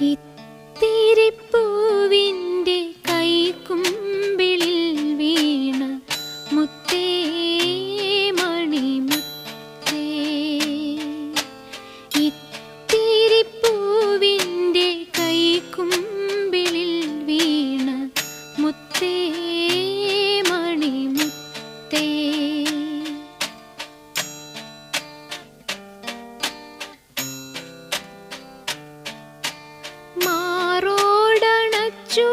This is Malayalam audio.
ഇത്തിരി പൂവിൻ്റെ കൈക്കുമ്പിളിൽ വീണ മുത്തേ മണിമുത്തേ, ഇത്തിരി പൂവിൻ്റെ കൈക്കുമ്പിളിൽ വീണ മുത്തേ മണിമുത്തേ. മാറോടണച്ചു